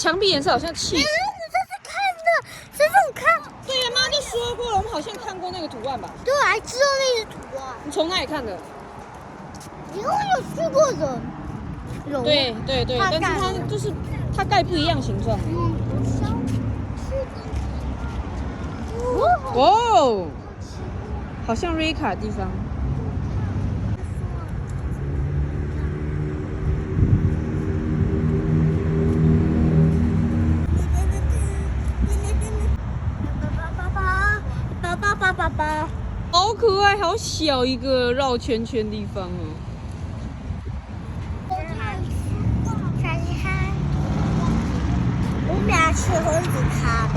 墙壁颜色好像气。这是看的，这种看。对呀，妈就说过了，我们好像看过那个图案吧？对，还知道那个图案。你从哪里看的？以后有去过人。对，但是它就是它盖不一样形状。哦，好像瑞卡的地方。爸，好可爱，好小一个绕圈圈地方哦。我们俩去猴子卡。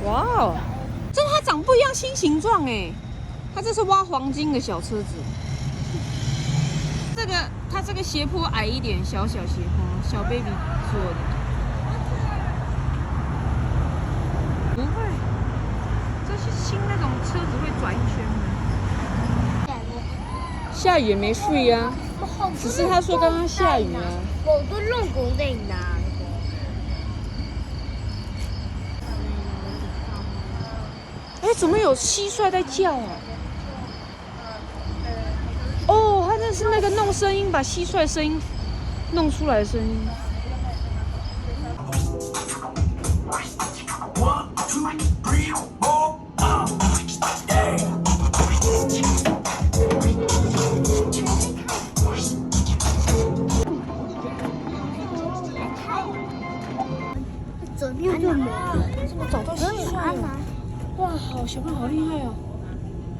哇哦，这它长不一样新形状哎，它这是挖黄金的小车子。它这个斜坡矮一点，小斜坡，小 baby 坐的。不会，这是新那种车子会转一圈的。下雨也没睡啊，只是他说刚刚下雨啊。我都弄过在哪？哎，怎么有蟋蟀在叫啊？哦，它那是那个弄声音，把蟋蟀声音弄出来的声音。怎么样？怎么找到蟋蟀了？哇，好小朋友好厉害哦！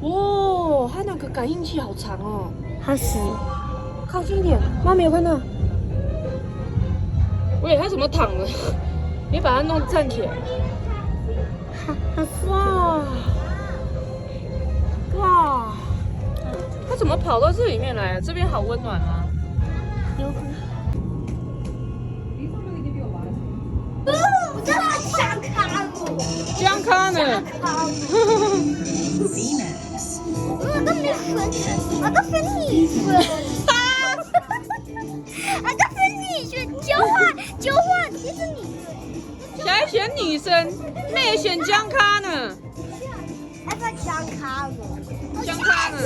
哦，它那个感应器好长哦。它是靠近一点，妈没有看到。喂，它怎么躺了？你把它弄站起来。它是哇！它怎么跑到这里面来啊？这边好温暖啊！有可能。我真的想看我。江康呢？我都没分，我都分你分。我都分你分，交换，其实你小孩选女生，妹选江康呢？要不要江卡呢？江康呢？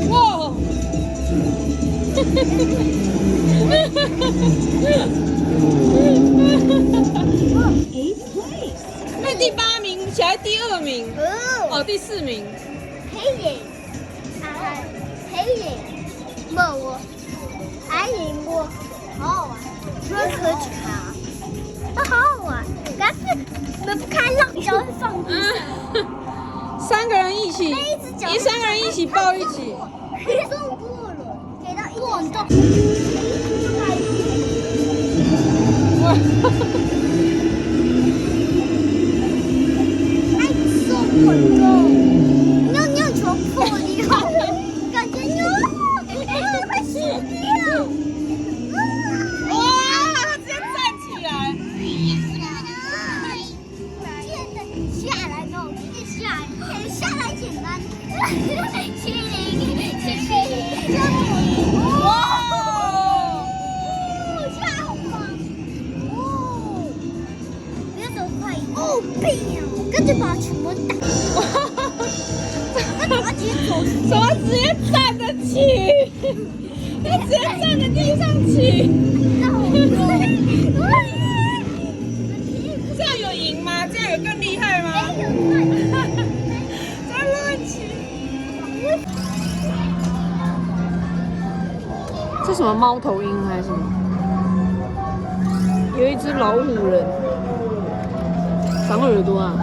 哇！那第8名，小孩第2名，哦，第4名。黑影，没我，还赢我，好好玩，这可卡，它好好玩，但是不开浪就会放地上。 3个人一起，3个人一起抱一起。送过了，给到1点钟。哇！还送过了，尿球破掉，感觉尿，快死掉！哇，他直接站起来。下来之后，下来简单，701。哦，病！跟着把它全部打。那我直接走。怎么直接站得起？他直接站在地上起。这样有赢吗？这样有更厉害吗？在乱骑。这什么猫头鹰还是什么？有一只老虎人，长耳朵啊。